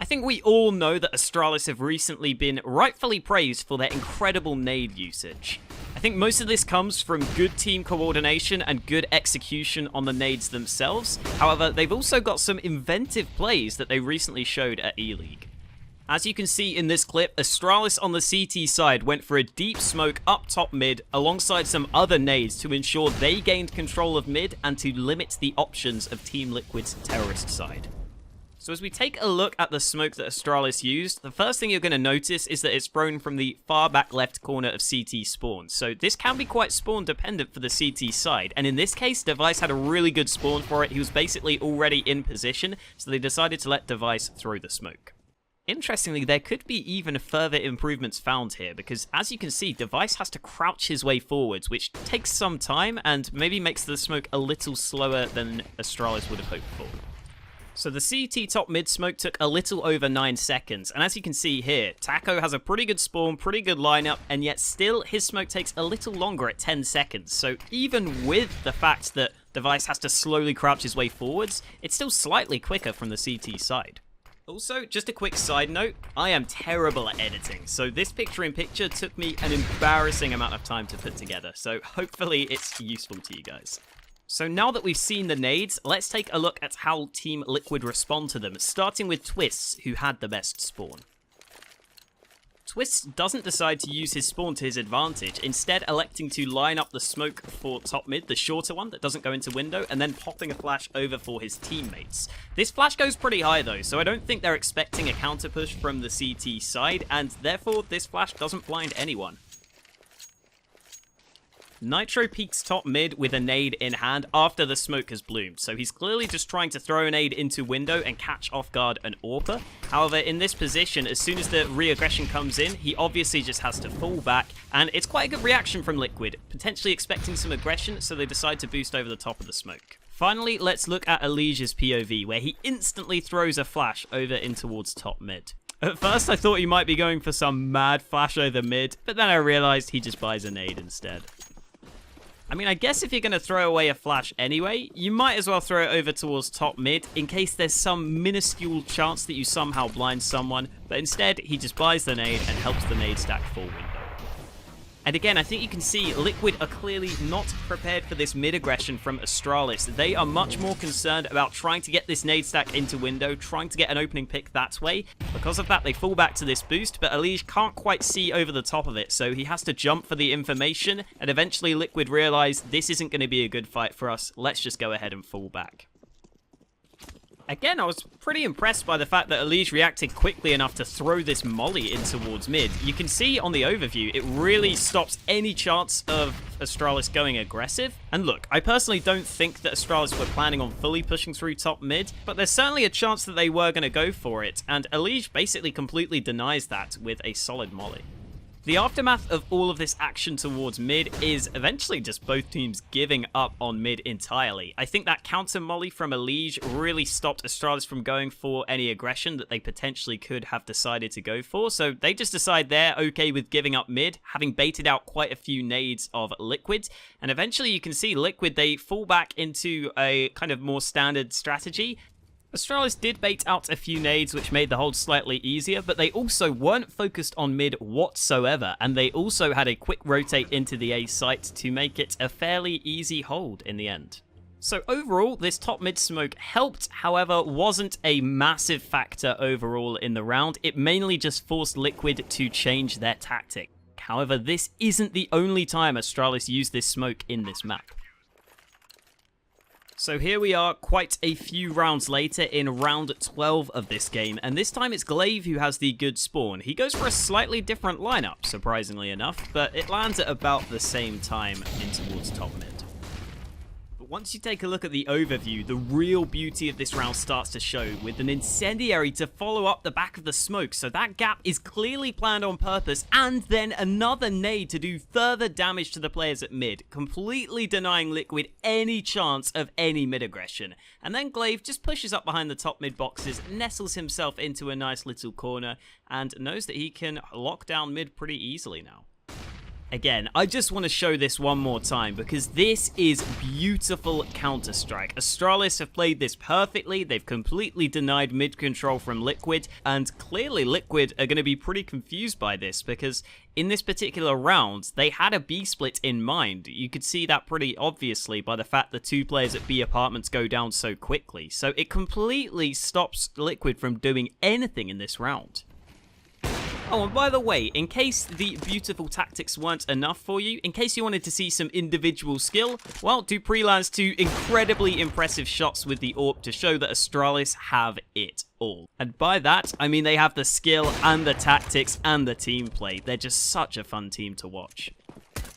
I think we all know that Astralis have recently been rightfully praised for their incredible nade usage. I think most of this comes from good team coordination and good execution on the nades themselves. However, they've also got some inventive plays that they recently showed at E-League. As you can see in this clip, Astralis on the CT side went for a deep smoke up top mid alongside some other nades to ensure they gained control of mid and to limit the options of Team Liquid's terrorist side. So as we take a look at the smoke that Astralis used, the first thing you're going to notice is that it's thrown from the far back left corner of CT spawn. So this can be quite spawn dependent for the CT side, and in this case, Device had a really good spawn for it. He was basically already in position, so they decided to let Device throw the smoke. Interestingly, there could be even further improvements found here, because as you can see, Device has to crouch his way forwards, which takes some time and maybe makes the smoke a little slower than Astralis would have hoped for. So the CT top mid smoke took a little over 9 seconds, and as you can see here, Taco has a pretty good spawn, pretty good lineup, and yet still his smoke takes a little longer at 10 seconds. So even with the fact that Device has to slowly crouch his way forwards, it's still slightly quicker from the CT side. Also, just a quick side note, I am terrible at editing, so this picture-in-picture took me an embarrassing amount of time to put together, so hopefully it's useful to you guys. So now that we've seen the nades, let's take a look at how Team Liquid respond to them, starting with Twists, who had the best spawn. Twists doesn't decide to use his spawn to his advantage, instead electing to line up the smoke for top mid, the shorter one that doesn't go into window, and then popping a flash over for his teammates. This flash goes pretty high though, so I don't think they're expecting a counter push from the CT side, and therefore this flash doesn't blind anyone. Nitro peeks top mid with a nade in hand after the smoke has bloomed, so he's clearly just trying to throw a nade into window and catch off guard an AWPer. However, in this position, as soon as the re-aggression comes in, he obviously just has to fall back, and it's quite a good reaction from Liquid, potentially expecting some aggression, so they decide to boost over the top of the smoke. Finally, let's look at Elijah's POV, where he instantly throws a flash over in towards top mid. At first, I thought he might be going for some mad flash over mid, but then I realized he just buys a nade instead. I mean, I guess if you're going to throw away a flash anyway, you might as well throw it over towards top mid in case there's some minuscule chance that you somehow blind someone, but instead he just buys the nade and helps the nade stack full window. And again, I think you can see Liquid are clearly not prepared for this mid-aggression from Astralis. They are much more concerned about trying to get this nade stack into window, trying to get an opening pick that way. Because of that, they fall back to this boost, but Elige can't quite see over the top of it, so he has to jump for the information, and eventually Liquid realize this isn't going to be a good fight for us, let's just go ahead and fall back. Again, I was pretty impressed by the fact that Elige reacted quickly enough to throw this molly in towards mid. You can see on the overview, it really stops any chance of Astralis going aggressive. And look, I personally don't think that Astralis were planning on fully pushing through top mid, but there's certainly a chance that they were going to go for it, and Elige basically completely denies that with a solid molly. The aftermath of all of this action towards mid is eventually just both teams giving up on mid entirely. I think that counter molly from Elige really stopped Astralis from going for any aggression that they potentially could have decided to go for, so they just decide they're okay with giving up mid, having baited out quite a few nades of Liquid, and eventually you can see Liquid, they fall back into a kind of more standard strategy. Astralis did bait out a few nades which made the hold slightly easier, but they also weren't focused on mid whatsoever, and they also had a quick rotate into the A site to make it a fairly easy hold in the end. So overall, this top mid smoke helped, however, wasn't a massive factor overall in the round. It mainly just forced Liquid to change their tactic. However, this isn't the only time Astralis used this smoke in this map. So here we are, quite a few rounds later in round 12 of this game, and this time it's Glaive who has the good spawn. He goes for a slightly different lineup, surprisingly enough, but it lands at about the same time in towards top mid. But once you take a look at the overview, the real beauty of this round starts to show, with an incendiary to follow up the back of the smoke, so that gap is clearly planned on purpose, and then another nade to do further damage to the players at mid, completely denying Liquid any chance of any mid aggression. And then Glaive just pushes up behind the top mid boxes, nestles himself into a nice little corner, and knows that he can lock down mid pretty easily now. Again, I just want to show this one more time because this is beautiful Counter-Strike. Astralis have played this perfectly. They've completely denied mid control from Liquid, and clearly Liquid are going to be pretty confused by this because in this particular round, they had a B split in mind. You could see that pretty obviously by the fact the two players at B apartments go down so quickly. So it completely stops Liquid from doing anything in this round. Oh, and by the way, in case the beautiful tactics weren't enough for you, in case you wanted to see some individual skill, well, Dupree lands two incredibly impressive shots with the AWP to show that Astralis have it all. And by that, I mean they have the skill and the tactics and the team play. They're just such a fun team to watch.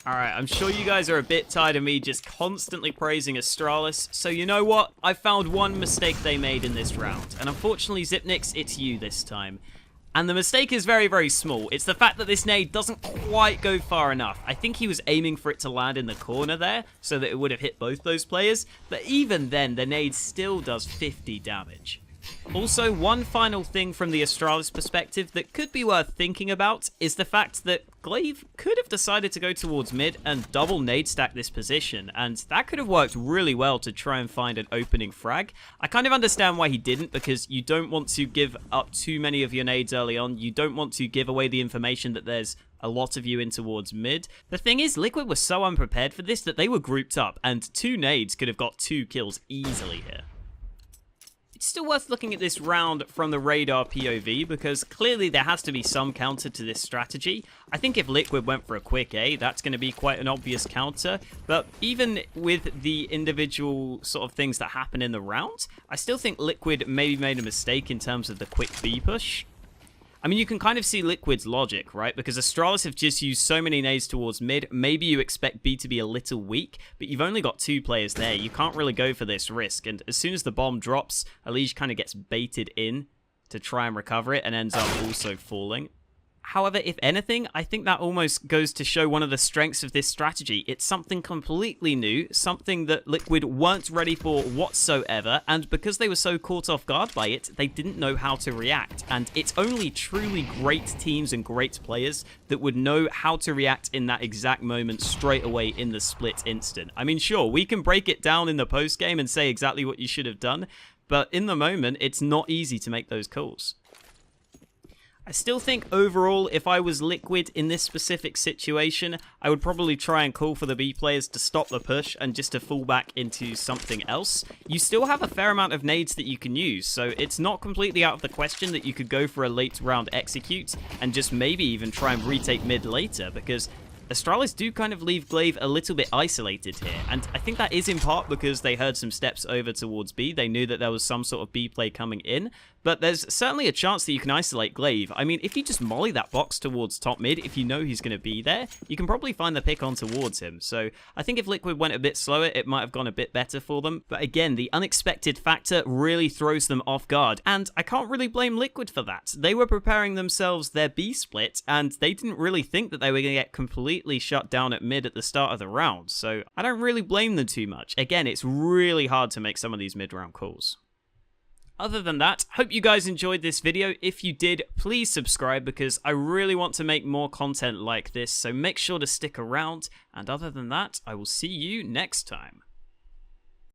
Alright, I'm sure you guys are a bit tired of me just constantly praising Astralis, so you know what? I found one mistake they made in this round, and unfortunately, Zipnix, it's you this time. And the mistake is very, very small. It's the fact that this nade doesn't quite go far enough. I think he was aiming for it to land in the corner there, so that it would have hit both those players. But even then, the nade still does 50 damage. Also, one final thing from the Astralis perspective that could be worth thinking about is the fact that Glaive could have decided to go towards mid and double nade stack this position, and that could have worked really well to try and find an opening frag. I kind of understand why he didn't, because you don't want to give up too many of your nades early on. You don't want to give away the information that there's a lot of you in towards mid. The thing is, Liquid was so unprepared for this that they were grouped up, and two nades could have got 2 kills easily here. It's still worth looking at this round from the radar POV because clearly there has to be some counter to this strategy. I think if Liquid went for a quick A, that's going to be quite an obvious counter. But even with the individual sort of things that happen in the round, I still think Liquid maybe made a mistake in terms of the quick B push. I mean, you can kind of see Liquid's logic, right? Because Astralis have just used so many nades towards mid. Maybe you expect B to be a little weak, but you've only got 2 players there. You can't really go for this risk. And as soon as the bomb drops, Alige kind of gets baited in to try and recover it and ends up also falling. However, if anything, I think that almost goes to show one of the strengths of this strategy. It's something completely new, something that Liquid weren't ready for whatsoever, and because they were so caught off guard by it, they didn't know how to react. And it's only truly great teams and great players that would know how to react in that exact moment straight away in the split instant. I mean, sure, we can break it down in the post-game and say exactly what you should have done, but in the moment, it's not easy to make those calls. I still think overall, if I was Liquid in this specific situation, I would probably try and call for the B players to stop the push and just to fall back into something else. You still have a fair amount of nades that you can use, so it's not completely out of the question that you could go for a late round execute and just maybe even try and retake mid later, because Astralis do kind of leave Glaive a little bit isolated here, and I think that is in part because they heard some steps over towards B. They knew that there was some sort of B play coming in, but there's certainly a chance that you can isolate Glaive. I mean, if you just molly that box towards top mid, if you know he's going to be there, you can probably find the pick on towards him. So I think if Liquid went a bit slower, it might have gone a bit better for them. But again, the unexpected factor really throws them off guard, and I can't really blame Liquid for that. They were preparing themselves their B split, and they didn't really think that they were going to get completely shut down at mid at the start of the round. So I don't really blame them too much. Again, it's really hard to make some of these mid-round calls. Other than that, hope you guys enjoyed this video. If you did, please subscribe because I really want to make more content like this, so make sure to stick around. And other than that, I will see you next time.